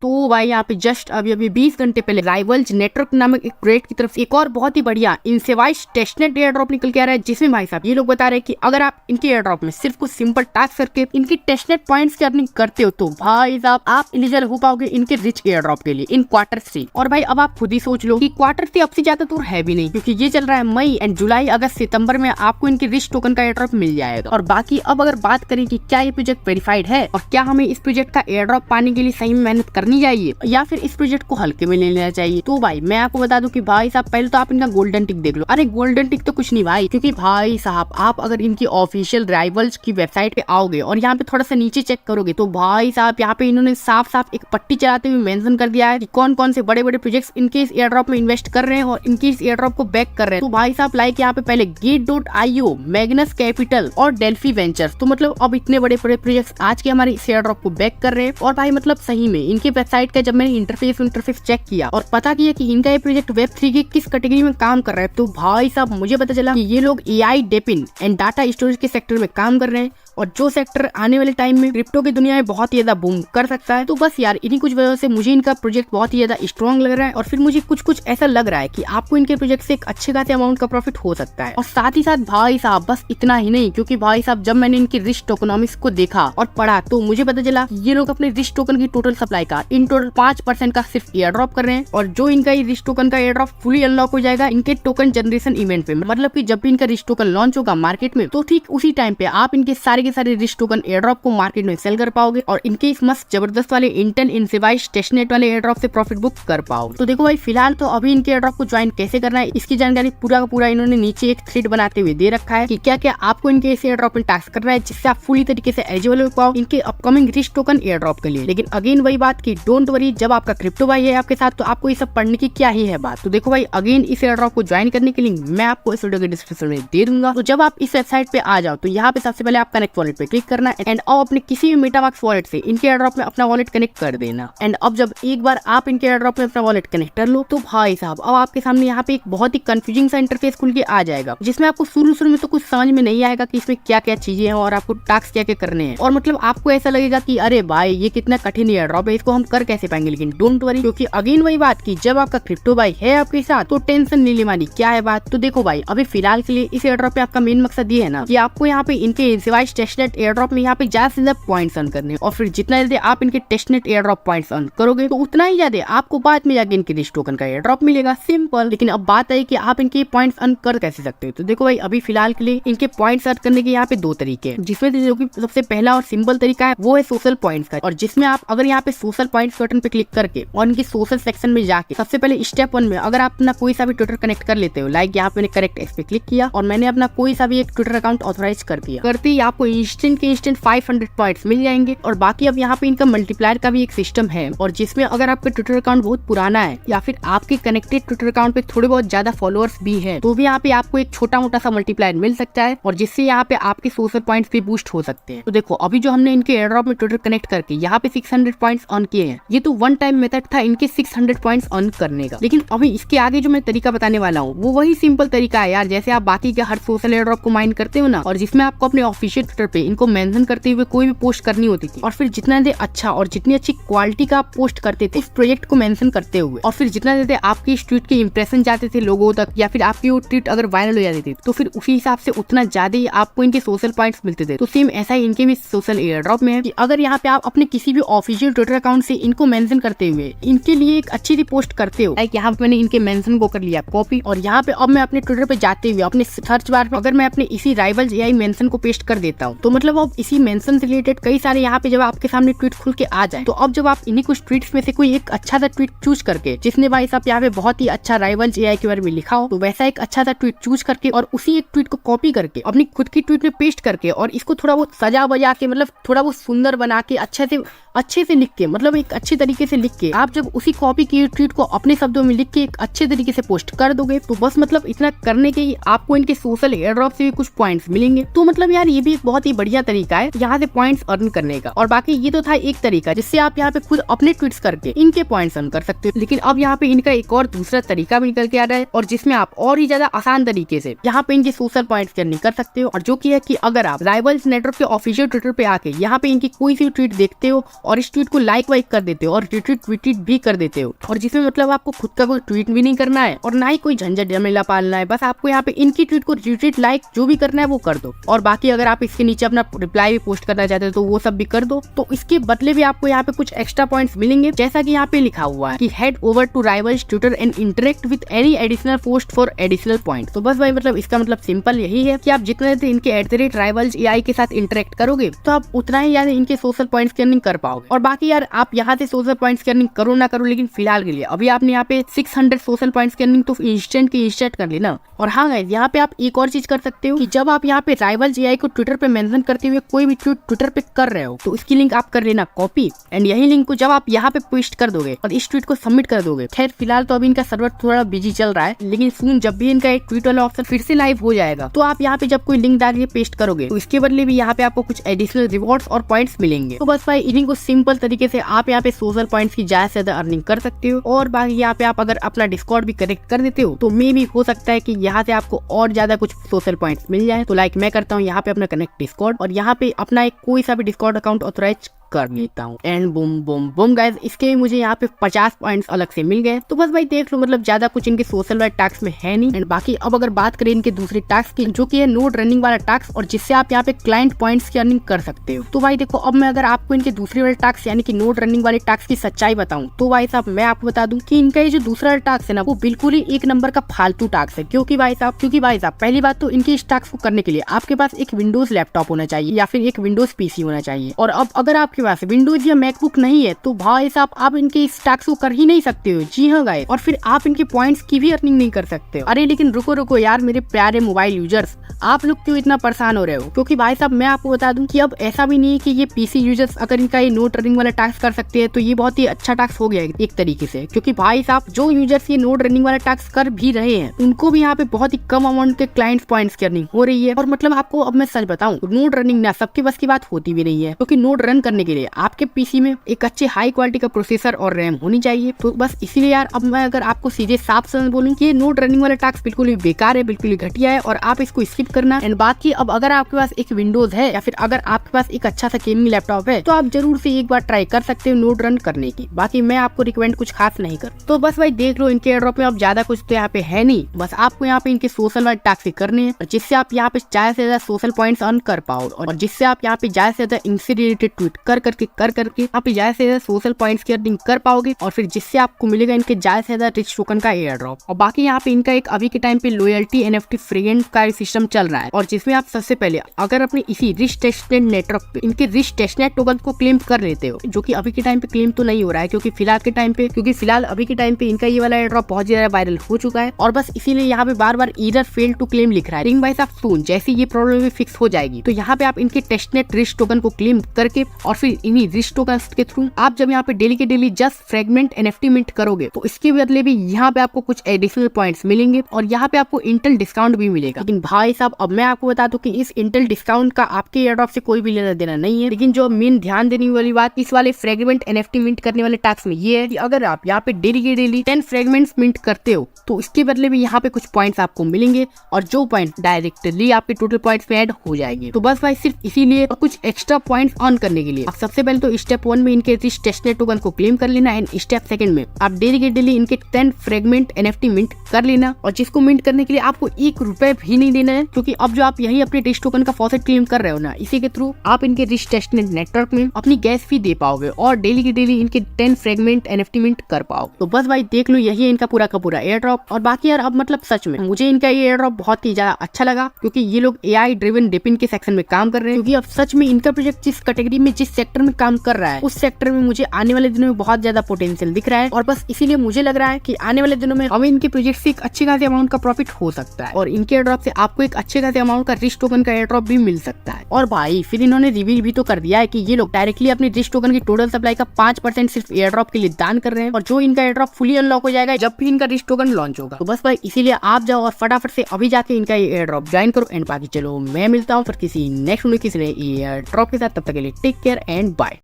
तो भाई यहाँ पे जस्ट अभी 20 घंटे पहले राइवल्स नेटवर्क नामक एक प्रोजेक्ट की तरफ एक और बहुत ही बढ़िया इंसेवाइज टेस्टनेट एयर ड्रॉप निकल के आ रहा है, जिसमें भाई साहब ये लोग बता रहे हैं कि अगर आप इनके एयर ड्रॉप में सिर्फ कुछ सिंपल टास्क करके इनकी टेस्टनेट पॉइंट्स की अर्निंग करते हो तो भाई साहब आप एलिजिबल हो पाओगे इनके रिच एयर ड्रॉप के लिए इन Q3। और भाई अब आप खुद ही सोच लो कि Q3 अब से ज्यादा दूर है भी नहीं, क्योंकि ये चल रहा है मई एंड जुलाई अगस्त सितंबर में आपको इनके रिच टोकन का एयर ड्रॉप मिल जाएगा। और बाकी अब अगर बात करें कि क्या ये प्रोजेक्ट वेरीफाइड है और क्या हमें इस प्रोजेक्ट का एयर ड्रॉप पाने के लिए सही में मेहनत करनी चाहिए या फिर इस प्रोजेक्ट को हल्के में ले लेना चाहिए, तो भाई मैं आपको बता दूं कि भाई साहब पहले तो आप इनका गोल्डन टिक देख लो। अरे गोल्डन टिक तो कुछ नहीं भाई, क्योंकि भाई साहब आप अगर इनकी ऑफिशियल राइवल्स की वेबसाइट पे आओगे और यहाँ पे थोड़ा सा नीचे चेक करोगे तो भाई साहब यहाँ पे इन्होंने साफ साफ एक पट्टी चलाते हुए मेंशन कर दिया है कि कौन कौन से बड़े बड़े प्रोजेक्ट्स इनके इस एयर ड्रॉप में इन्वेस्ट कर रहे हैं और इनके इस एयर ड्रॉप को बैक कर रहे हैं। तो भाई साहब लाइक यहाँ पे पहले Gate.io, मैग्नस कैपिटल और डेल्फी वेंचर्स, तो मतलब अब इतने बड़े बड़े प्रोजेक्ट्स आज के हमारे इस एयर ड्रॉप को बैक कर रहे हैं। और भाई मतलब सही में इनके वेबसाइट का जब मैंने इंटरफेस चेक किया और पता किया कि इनका ये प्रोजेक्ट Web3 की किस कैटेगरी में काम कर रहा है, तो भाई साहब मुझे पता चला कि ये लोग AI डेपिंग एंड डाटा स्टोरेज के सेक्टर में काम कर रहे हैं, और जो सेक्टर आने वाले टाइम में क्रिप्टो की दुनिया में बहुत ही ज्यादा बूम कर सकता है। तो बस यार इन्हीं कुछ वजह से मुझे इनका प्रोजेक्ट बहुत ही ज्यादा स्ट्रॉन्ग लग रहा है और फिर मुझे कुछ ऐसा लग रहा है कि आपको इनके प्रोजेक्ट से एक अच्छे खासे अमाउंट का प्रॉफिट हो सकता है। और साथ ही साथ भाई साहब बस इतना ही नहीं, क्योंकि भाई साहब जब मैंने इनकी रिच टोकनॉमिक्स को देखा और पढ़ा तो मुझे पता चला कि ये लोग अपने रिच टोकन की टोटल सप्लाई का इन टोटल 5% का सिर्फ एयर ड्रॉप कर रहे हैं। और जो इनका ये रिच टोकन का एयर ड्रॉप फुली अनलॉक हो जाएगा इनके टोकन जनरेशन इवेंट पे, मतलब कि जब भी इनका रिच टोकन लॉन्च होगा मार्केट में तो ठीक उसी टाइम पे आप इनके सारे के सारे रिच टोकन एयर ड्रॉप को मार्केट में सेल कर पाओगे और इनके इस मस्त जबरदस्त वाले इंटेल इंसेवाइज टेस्टनेट वाले एयर ड्रॉप से प्रॉफिट बुक कर पाओगे। तो देखो भाई फिलहाल तो अभी इनके एयर ड्रॉप को ज्वाइन कैसे करना है इसकी जानकारी पूरा का पूरा इन्होंने नीचे एक थ्रेड बनाते हुए दे रखा है कि क्या क्या आपको इनके इस एयर ड्रॉप में टास्क करना है जिससे आप फुली तरीके से एलिजिबल हो पाओ इनके upcoming rich token air drop के लिए। लेकिन अगेन वही बात की डोंट वरी, जब आपका क्रिप्टो भाई है आपके साथ तो आपको ये सब पढ़ने की क्या ही है बात। तो देखो भाई अगेन इस एयर ड्रॉप को ज्वाइन करने के लिंक मैं आपको इस वीडियो के डिस्क्रिप्शन में दे दूंगा। तो जब आप इस वेबसाइट पे आ जाओ तो यहाँ पे सबसे पहले आप कनेक्ट वॉलेट पे क्लिक करना है एंड अब अपने किसी भी मेटामास्क वॉलेट से इनके एयर ड्रॉप में अपना वॉलेट कनेक्ट कर देना। एंड अब जब एक बार आप इनके एयर ड्रॉप में अपना वॉलेट कनेक्ट कर लो तो भाई साहब अब आपके सामने यहाँ पे एक बहुत ही कंफ्यूजिंग सा इंटरफेस खुल के आ जाएगा, जिसमें आपको शुरू में तो कुछ समझ में नहीं आएगा कि इसमें क्या क्या चीजें हैं और आपको टास्क क्या क्या करने हैं, और मतलब आपको ऐसा लगेगा कि अरे भाई ये कितना कठिन एयर ड्रॉप है, इसको हम कर कैसे पाएंगे। लेकिन डोंट वरी, क्योंकि अगेन वही बात की जब आपका क्रिप्टो भाई है आपके साथ तो टेंशन नहीं लेनी क्या है बात। तो देखो भाई अभी फिलहाल के लिए इस एयर ड्रॉप पे आपका मेन मकसद ये है ना कि आपको यहाँ पे इनके इंसेवाइज टेस्टनेट एयर ड्रॉप में यहाँ पे ज्यादा से ज्यादा पॉइंट्स अर्न करने, और फिर जितना जल्दी आप इनके testnet air drop points earn करोगे तो उतना ही ज्यादा आपको बाद में जाके इनके रिच टोकन का एयर ड्रॉप मिलेगा, सिंपल। लेकिन अब बात है कि आप इनके पॉइंट्स अर्न कर कैसे सकते हो। तो देखो भाई अभी फिलहाल के लिए इनके पॉइंट्स अर्न करने के यहाँ पे 2 तरीके हैं, जिसमें जो कि सबसे पहला और सिंपल तरीका है वो है सोशल पॉइंट्स का, और जिसमें आप अगर यहाँ पे सोशल पॉइंट्स बटन पे क्लिक करके और इनके सोशल सेक्शन में जाके सबसे पहले स्टेप 1 में अगर आप अपना कोई सा भी ट्विटर कनेक्ट कर लेते हो, लाइक यहाँ पे मैंने करेक्ट इस पे क्लिक किया और मैंने अपना कोई सा भी एक ट्विटर अकाउंट ऑथराइज कर दिया, करते ही आपको इंस्टेंट के इंस्टेंट 500 पॉइंट्स मिल जाएंगे। और बाकी अब यहाँ पे इनका मल्टीप्लायर का भी एक सिस्टम है, और जिसमें अगर आपका ट्विटर अकाउंट बहुत पुराना है या फिर आपके कनेक्टेड ट्विटर अकाउंट पे थोड़े बहुत ज्यादा फॉलोअर्स भी है तो भी यहाँ पे आपको एक छोटा मोटा सा मल्टीप्लायर मिल सकता है, और जिससे यहाँ पे आपके सोशल पॉइंट्स भी बूस्ट हो सकते हैं। तो देखो अभी जो हमने इनके एयर ड्रॉप में ट्विटर कनेक्ट करके यहाँ पे 600 पॉइंट्स अर्न किए हैं, ये तो वन टाइम मेथड था इनके 600 पॉइंट्स अर्न करने का। लेकिन अभी इसके आगे जो मैं तरीका बताने वाला हूँ वो वही सिंपल तरीका है यार, जैसे आप बाकी के हर सोशल एयर ड्रॉप को माइन करते हो ना, और जिसमें आपको अपने ऑफिशियल ट्विटर पे इनको मेंशन करते हुए कोई भी पोस्ट करनी होती थी, और फिर जितना ज्यादा अच्छा और जितनी अच्छी क्वालिटी का आप पोस्ट करते थे इस प्रोजेक्ट को मेंशन करते हुए, और फिर जितना ज्यादा आपकी इस ट्वीट के इंप्रेशन जाते थे लोगों तक, या फिर आपकी वो ट्वीट अगर वायरल हो जाती थी तो फिर उसी हिसाब से उतना ज्यादा ही आपको इनके सोशल पॉइंट्स मिलते थे। तो सेम ऐसा ही इनके भी सोशल एयर ड्रॉप में है कि अगर यहाँ पे आप अपने किसी भी ऑफिशियल ट्विटर अकाउंट से इनको मेंशन करते हुए इनके लिए एक अच्छी सी पोस्ट करते हो, लाइक यहाँ पे मैंने इनके मेंशन को कर लिया कॉपी, और यहाँ पे अब मैं अपने ट्विटर पे जाते हुए अपने सर्च बार पे अगर मैं अपने इसी राइवल्स एआई मेंशन को पेस्ट कर देता हूँ तो मतलब अब इसी मेंशन से रिलेटेड कई सारे यहाँ पे जब आपके सामने ट्वीट खुल के आ जाए तो अब जब आप इन्हीं कुछ ट्वीट्स में से कोई एक अच्छा सा ट्वीट चूज करके, जिसने भाई साहब यहाँ पे बहुत ही अच्छा राइवल्स एआई के बारे में लिखा हो, तो वैसा एक अच्छा सा ट्वीट चूज करके और उसी एक ट्वीट को कॉपी करके अपनी खुद की ट्वीट में पेस्ट करके और इसको थोड़ा बहुत सजा बजा के, मतलब थोड़ा बहुत सुंदर बना के अच्छे से लिख के, मतलब एक अच्छे तरीके से लिख के आप जब उसी कॉपी की ट्वीट को अपने शब्दों में लिख के एक अच्छे तरीके से पोस्ट कर दोगे तो बस मतलब इतना करने के ही आपको इनके सोशल एयर ड्रॉप से भी कुछ पॉइंट्स मिलेंगे। तो मतलब यार ये भी एक बहुत ही बढ़िया तरीका है यहाँ से पॉइंट्स अर्न करने का। और बाकी ये तो था एक तरीका जिससे आप यहाँ पे खुद अपने ट्वीट्स करके इनके पॉइंट्स अर्न कर सकते हो। लेकिन अब यहाँ पे इनका एक और दूसरा तरीका भी निकल के आ रहा है और जिसमें आप और ही ज्यादा आसान तरीके से यहाँ पे इनके सोशल पॉइंट्स अर्निंग कर सकते हो। और जो की है कि अगर आप राइवल्स नेटवर्क के ऑफिशियल ट्विटर पे आके यहाँ पे इनकी कोई सी ट्वीट देखते हो और इस ट्वीट को लाइक वाइक कर देते हो और रिट्वीट भी कर देते हो, और जिसमें मतलब आपको खुद का कोई ट्वीट भी नहीं करना है और ना ही कोई झंझट झमेला पालना है, बस आपको यहाँ पे इनकी ट्वीट को रिट्वीट लाइक जो भी करना है वो कर दो। और बाकी अगर आप इसके नीचे अपना रिप्लाई भी पोस्ट करना चाहते हो तो वो सब भी कर दो। तो इसके बदले भी आपको यहाँ पे कुछ एक्स्ट्रा पॉइंट्स मिलेंगे, जैसा कि यहाँ पे लिखा हुआ है कि head over to rivals Twitter and interact with any additional post for additional point. तो बस भाई मतलब इसका मतलब सिंपल यही है कि आप जितने इनके @rivalz AI के साथ इंटरेक्ट करोगे तो आप उतना ही यार इनके सोशल पॉइंट्स की अर्निंग कर पाओगे। और बाकी यार आप यहाँ से सोशल पॉइंट्स की अर्निंग करो ना करो, लेकिन फिलहाल के लिए अभी आपने यहाँ पे 600 सोशल पॉइंट्स की अर्निंग तो इंस्टेंट की इंस्टेंट कर लेना। और हाँ गाइस, यहाँ पे आप एक और चीज कर सकते हो कि जब आप यहाँ पे राइवल्स AI को ट्विटर पे मेंशन करते हुए कोई भी ट्वीट ट्विटर पे कर रहे हो तो इसकी लिंक आप कर लेना कॉपी, एंड यही लिंक को जब आप यहाँ पे पेस्ट कर दोगे और इस ट्वीट को सबमिट कर दोगे, खैर फिलहाल तो अभी इनका सर्वर थोड़ा बिजी चल रहा है, लेकिन सुन जब भी इनका एक ट्वीट वाला ऑप्शन फिर से लाइव हो जाएगा तो आप यहाँ पे जब कोई लिंक डाल के पेस्ट करोगे तो इसके बदले भी यहाँ पे आपको कुछ एडिशनल रिवॉर्ड्स और पॉइंट्स मिलेंगे। तो बस भाई इन्हीं को सिंपल तरीके से आप यहाँ पे सोशल पॉइंट्स की ज्यादा से ज्यादा अर्निंग कर सकते हो। और बाकी यहाँ पे आप अगर अपना डिस्कॉर्ड भी कनेक्ट कर देते हो तो मे भी हो सकता है कि यहाँ से आपको और ज्यादा कुछ सोशल पॉइंट्स मिल जाए। तो लाइक मैं करता हूँ यहाँ पे अपना कनेक्ट डिस्कॉर्ड और यहाँ पे अपना एक कोई सा भी डिस्कॉर्ड अकाउंट ऑथराइज कर लेता हूँ, and boom boom boom guys, इसके मुझे यहाँ पे 50 पॉइंट्स अलग से मिल गए। तो बस भाई देख लो मतलब ज्यादा कुछ इनके सोशल वाले टास्क में है नहीं। एंड बाकी अब अगर बात करें इनके दूसरे टास्क की, जो कि है नोड रनिंग वाला टास्क और जिससे आप यहाँ पे क्लाइंट पॉइंट्स की अर्निंग कर सकते हो। तो भाई देखो अब मैं अगर आपको इनके दूसरे वाले टास्क यानी कि नोड रनिंग वाले टास्क की सच्चाई बताऊं तो भाई साहब मैं आपको बता दूं कि इनका ये जो दूसरा टास्क है ना वो बिल्कुल ही एक नंबर का फालतू टास्क है। क्योंकि भाई साहब पहली बात तो इनके इस टास्क को करने के लिए आपके पास एक विंडोज लैपटॉप होना चाहिए या फिर एक विंडोज पीसी होना चाहिए। और अब अगर आपके पास विंडोज या मैकबुक नहीं है तो भाई साहब आप इनके इस टास्क को कर ही नहीं सकते हो। जी हाँ गाइस, और फिर आप इनके पॉइंट्स की भी अर्निंग नहीं कर सकते हो। अरे लेकिन रुको यार मेरे प्यारे मोबाइल यूजर्स, आप लोग क्यों इतना परेशान हो रहे हो? क्योंकि भाई साहब मैं आपको बता दूं कि अब ऐसा भी नहीं है कि ये पीसी यूजर्स अगर इनका ये नोड रनिंग वाला टास्क कर सकते हैं तो ये बहुत ही अच्छा टास्क हो गया एक तरीके से। क्योंकि भाई साहब जो यूजर्स ये नोड रनिंग वाला टास्क कर भी रहे हैं उनको भी यहाँ पे बहुत ही कम अमाउंट के क्लाइंट पॉइंट्स की अर्निंग हो रही है। और मतलब आपको अब मैं सच बताऊं, नोड रनिंग ना सबके बस की बात होती भी नहीं है, क्योंकि नोड रन करने के लिए आपके पीसी में एक अच्छे हाई क्वालिटी का प्रोसेसर और रैम होनी चाहिए। तो बस इसीलिए यार अब मैं अगर आपको सीधे साफ समझ बोलूं कि ये नोड रनिंग वाला टास्क बिल्कुल ही बेकार है, बिल्कुल ही घटिया है और आप इसको स्किप करना। एंड बाकी अब अगर आपके पास एक विंडोज है या फिर अगर आपके पास एक अच्छा सा गेमिंग लैपटॉप है तो आप जरूर से एक बार ट्राई कर सकते हो नोड रन करने की। बाकी मैं आपको रिकमेंड कुछ खास नहीं कर। तो बस भाई देख लो इनके एयरड्रॉप में अब ज्यादा कुछ तो यहाँ पे है नहीं, बस आपको यहाँ पे इनके सोशल वाले टास्क करने हैं जिससे आप यहाँ पे ज्यादा से ज्यादा सोशल पॉइंट्स अर्न कर पाओ और जिससे आप यहाँ पे ज्यादा से ज्यादा इनसे रिलेटेड ट्वीट कर करके आप ज्यादा से ज्यादा सोशल पॉइंट्स की अर्निंग कर पाओगे और फिर जिससे आपको मिलेगा इनके ज्यादा से ज्यादा रिच टोकन का एयर ड्रॉप। और बाकी यहाँ पे इनका एक अभी के टाइम पे लॉयल्टी NFT फ्रेगेंट का सिस्टम चल रहा है और जिसमें आप सबसे पहले अगर अपने इसी रिच टेस्टनेट नेटवर्क पे इनके रिच टेस्टनेट टोकन को क्लेम कर लेते हो, जो कि अभी के टाइम पे क्लेम तो नहीं हो रहा है क्योंकि फिलहाल अभी के टाइम पे इनका ये वाला एयर ड्रॉप बहुत ज्यादा वायरल हो चुका है और बस इसीलिए यहाँ पे बार ईदर फेल टू क्लेम लिख रहा है। भाई साहब सुन, जैसे ये प्रॉब्लम भी फिक्स हो जाएगी तो यहाँ पे आप इनके टेस्टनेट रिच टोकन को क्लेम करके और फिर इन्हीं रिच टोकन के थ्रू आप जब यहाँ पे डेली के daily just fragment NFT mint करोगे तो इसके बदले भी यहाँ पे आपको कुछ एडिशनल पॉइंट्स मिलेंगे और यहाँ पे आपको इंटेल डिस्काउंट भी मिलेगा। लेकिन भाई साहब अब मैं आपको बता दूं कि इस इंटेल डिस्काउंट का आपके एयरड्रॉप से कोई भी लेना देना नहीं है। लेकिन जो मेन ध्यान देने वाली बात इस वाले फ्रेगमेंट NFT मिंट करने वाले टास्क में ये है कि अगर आप यहाँ पे डेली के डेली 10 फ्रेगमेंट्स मिंट करते हो तो इसके बदले भी यहाँ पे कुछ पॉइंट्स आपको मिलेंगे और जो पॉइंट डायरेक्टली आपके टोटल पॉइंट्स में ऐड हो जाएंगे। तो बस भाई सिर्फ इसीलिए और कुछ एक्स्ट्रा पॉइंट्स ऑन करने के लिए आप सबसे पहले तो स्टेप 1 में इनके रिच टेस्टनेट टोकन को क्लेम कर लेना एंड स्टेप 2 में आप डेली के डेली इनके 10 फ्रेगमेंट NFT मिंट कर लेना और जिसको मिंट करने के लिए आपको 1 रुपए भी नहीं देना है, क्योंकि अब जो आप यही अपने रिच टोकन का फॉसेट क्लेम कर रहे हो ना, इसी के थ्रू आप इनके रिच टेस्टनेट नेटवर्क में अपनी गैस फी दे पाओगे और डेली के डेली इनके 10 फ्रेगमेंट NFT मिंट कर पाओ। तो बस भाई देख लो यही है इनका पूरा का पूरा एयर ड्रॉप। और बाकी यार अब मतलब सच में मुझे इनका ये एयर ड्रॉप बहुत ही ज्यादा अच्छा लगा क्योंकि ये लोग AI ड्रिवन डिपिन के सेक्शन में काम कर रहे हैं। क्योंकि अब सच में इनका प्रोजेक्ट जिस कैटेगरी में जिस सेक्टर में काम कर रहा है उस सेक्टर में मुझे आने वाले दिनों में बहुत ज्यादा पोटेंशियल दिख रहा है, और बस इसीलिए मुझे लग रहा है कि आने वाले दिनों में हमें इनके प्रोजेक्ट से एक अच्छे खासे अमाउंट का प्रॉफिट हो सकता है, और इनके एयर ड्रॉप से आपको एक अच्छे खासे अमाउंट का रिच टोकन का एयर ड्रॉप भी मिल सकता है। और भाई फिर इन्होंने रिवील भी तो कर दिया है कि ये लोग डायरेक्टली अपने रिच टोकन की टोटल सप्लाई का 5% सिर्फ एयर ड्रॉप के लिए दान कर रहे हैं, और जो इनका एयर ड्रॉप फुली अनलॉक हो जाएगा जब भी इनका रिच टोकन लॉन्च होगा। तो बस भाई इसीलिए आप जाओ और फटाफट से अभी जाके इनका ये एयर ड्रॉप ज्वाइन करो। एंड बाकी चलो मैं मिलता हूँ फिर किसी नेक्स्ट वीडियो किसी एयर ड्रॉप के साथ, तब तक के लिए टेक केयर एंड बाय।